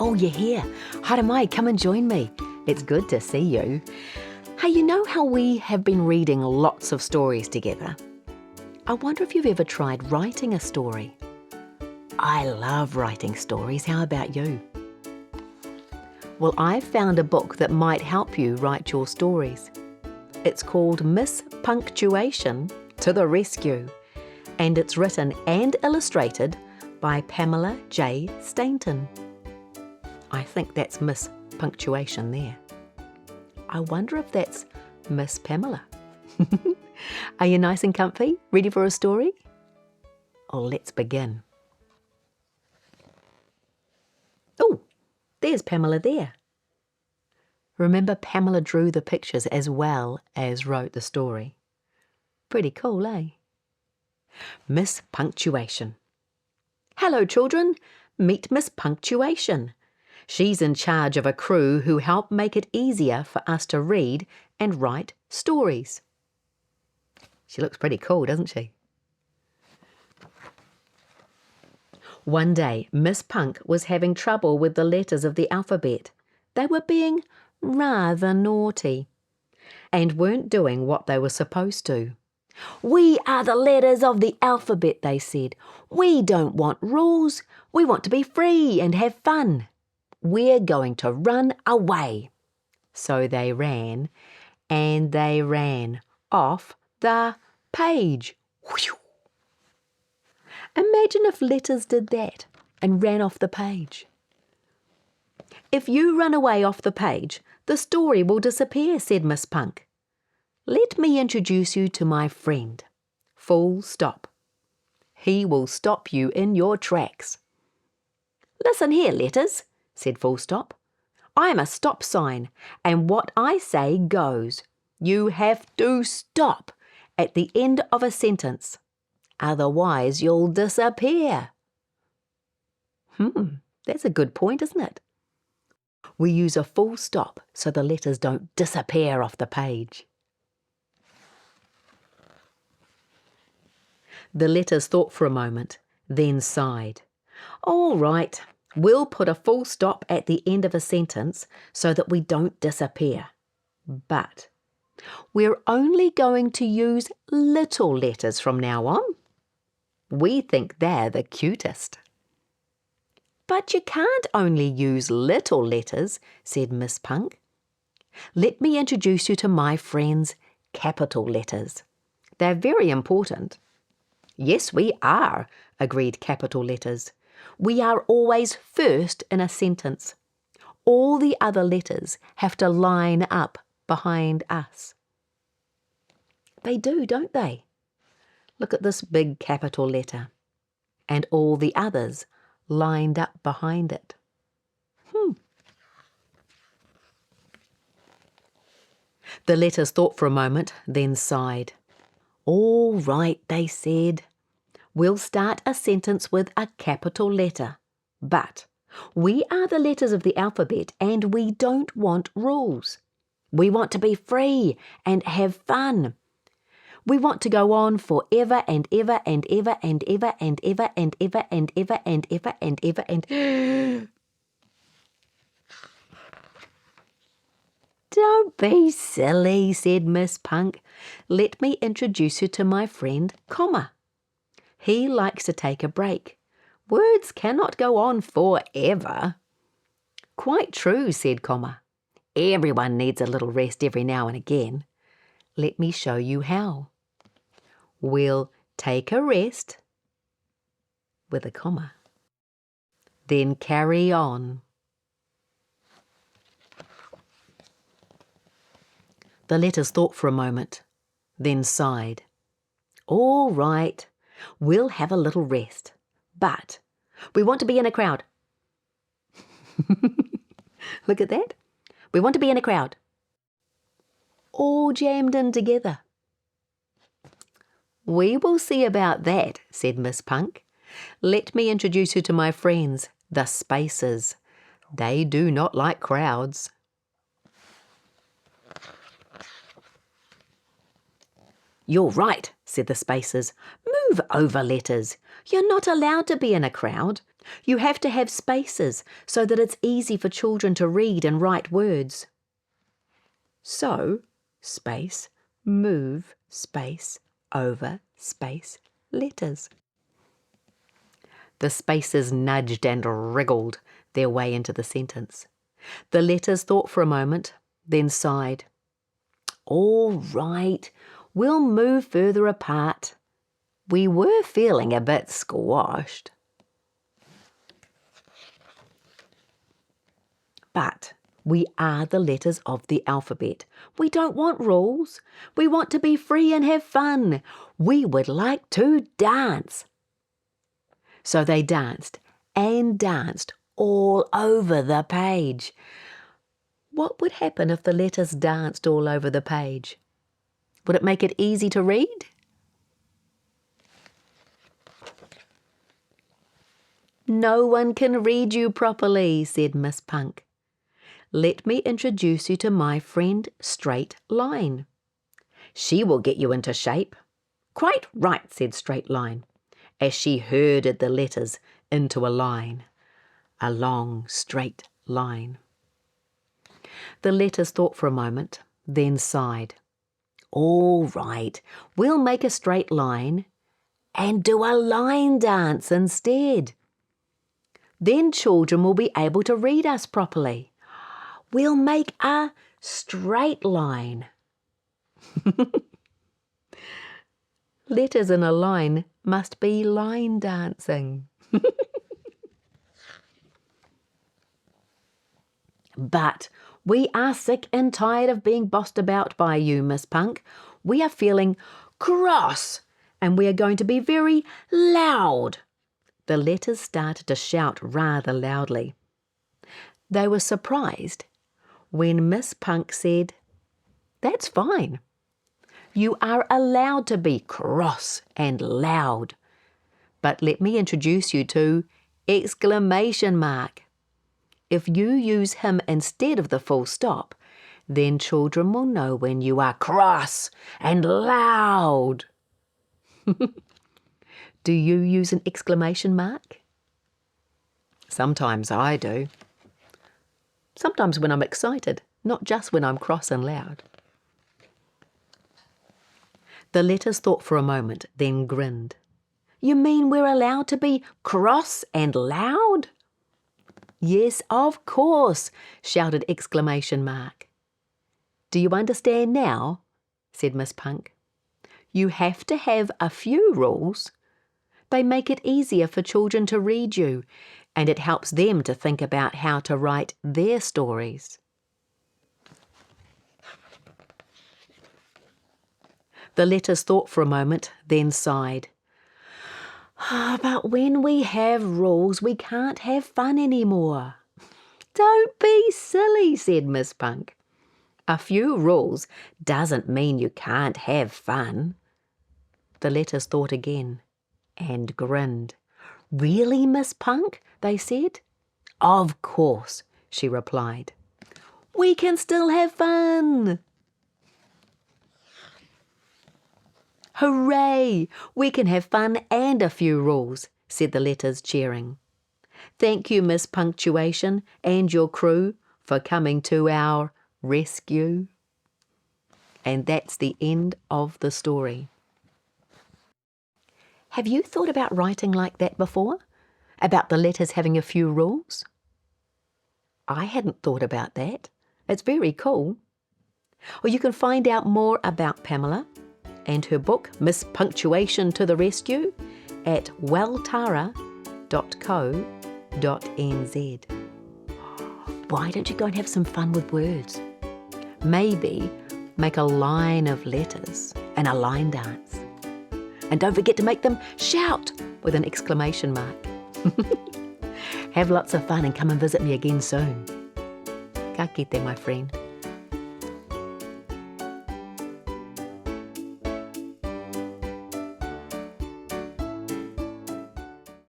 Oh, you're here. Haramai, come and join me. It's good to see you. Hey, you know how we have been reading lots of stories together? I wonder if you've ever tried writing a story. I love writing stories. How about you? Well, I've found a book that might help you write your stories. It's called Miss Punk-Chewation to the Rescue, and it's written and illustrated by Pamela J. Stainton. I think that's Miss Punk-Chewation there. I wonder if that's Miss Pamela. Are you nice and comfy? Ready for a story? Oh, let's begin. Oh, there's Pamela there. Remember, Pamela drew the pictures as well as wrote the story. Pretty cool, eh? Miss Punk-Chewation. Hello, children. Meet Miss Punk-Chewation. She's in charge of a crew who help make it easier for us to read and write stories. She looks pretty cool, doesn't she? One day, Miss Punk was having trouble with the letters of the alphabet. They were being rather naughty and weren't doing what they were supposed to. We are the letters of the alphabet, they said. We don't want rules. We want to be free and have fun. We're going to run away. So they ran, and they ran off the page. Whew. Imagine if letters did that and ran off the page. If you run away off the page, the story will disappear, said Miss Punk. Let me introduce you to my friend. Full stop. He will stop you in your tracks. Listen here, letters, said Full Stop. I'm a stop sign, and what I say goes. You have to stop at the end of a sentence. Otherwise, you'll disappear. That's a good point, isn't it? We use a full stop so the letters don't disappear off the page. The letters thought for a moment, then sighed. All right, we'll put a full stop at the end of a sentence so that we don't disappear. But we're only going to use little letters from now on. We think they're the cutest. But you can't only use little letters, said Miss Punk. Let me introduce you to my friends' capital letters. They're very important. Yes, we are, agreed capital letters. We are always first in a sentence. All the other letters have to line up behind us. They do, don't they? Look at this big capital letter. And all the others lined up behind it. The letters thought for a moment, then sighed. All right, they said. We'll start a sentence with a capital letter. But we are the letters of the alphabet and we don't want rules. We want to be free and have fun. We want to go on forever and ever and ever and ever and ever and ever and ever and ever and ever and... Don't be silly, said Miss Punk. Let me introduce you to my friend, Comma. He likes to take a break. Words cannot go on forever. Quite true, said Comma. Everyone needs a little rest every now and again. Let me show you how. We'll take a rest with a comma, then carry on. The letters thought for a moment, then sighed. All right, we'll have a little rest, but we want to be in a crowd. Look at that. We want to be in a crowd. All jammed in together. We will see about that, said Miss Punk. Let me introduce you to my friends, the Spacers. They do not like crowds. You're right, said the spacers. Move over, letters. You're not allowed to be in a crowd. You have to have spaces so that it's easy for children to read and write words. So, space, move, space, over, space, letters. The spacers nudged and wriggled their way into the sentence. The letters thought for a moment, then sighed. All right, we'll move further apart. We were feeling a bit squashed. But we are the letters of the alphabet. We don't want rules. We want to be free and have fun. We would like to dance. So they danced and danced all over the page. What would happen if the letters danced all over the page? Would it make it easy to read? No one can read you properly, said Miss Punk. Let me introduce you to my friend Straight Line. She will get you into shape. Quite right, said Straight Line, as she herded the letters into a line. A long, straight line. The letters thought for a moment, then sighed. All right, we'll make a straight line and do a line dance instead. Then children will be able to read us properly. We'll make a straight line. Letters in a line must be line dancing. But we are sick and tired of being bossed about by you, Miss Punk. We are feeling cross and we are going to be very loud. The letters started to shout rather loudly. They were surprised when Miss Punk said, That's fine. You are allowed to be cross and loud. But let me introduce you to exclamation mark. If you use him instead of the full stop, then children will know when you are cross and loud. Do you use an exclamation mark? Sometimes I do. Sometimes when I'm excited, not just when I'm cross and loud. The letters thought for a moment, then grinned. You mean we're allowed to be cross and loud? Yes, of course, shouted exclamation mark. Do you understand now? Said Miss Punk. You have to have a few rules. They make it easier for children to read you, and it helps them to think about how to write their stories. The letters thought for a moment, then sighed. But when we have rules, we can't have fun anymore. Don't be silly, said Miss Punk. A few rules doesn't mean you can't have fun. The letters thought again and grinned. Really, Miss Punk? They said. Of course, she replied. We can still have fun. Hooray! We can have fun and a few rules, said the letters, cheering. Thank you, Miss Punk-Chewation and your crew for coming to our rescue. And that's the end of the story. Have you thought about writing like that before? About the letters having a few rules? I hadn't thought about that. It's very cool. Or you can find out more about Pamela and her book, Miss Punk-Chewation to the Rescue, at welltara.co.nz. Why don't you go and have some fun with words? Maybe make a line of letters and a line dance. And don't forget to make them shout with an exclamation mark. Have lots of fun and come and visit me again soon. Ka kite, my friend.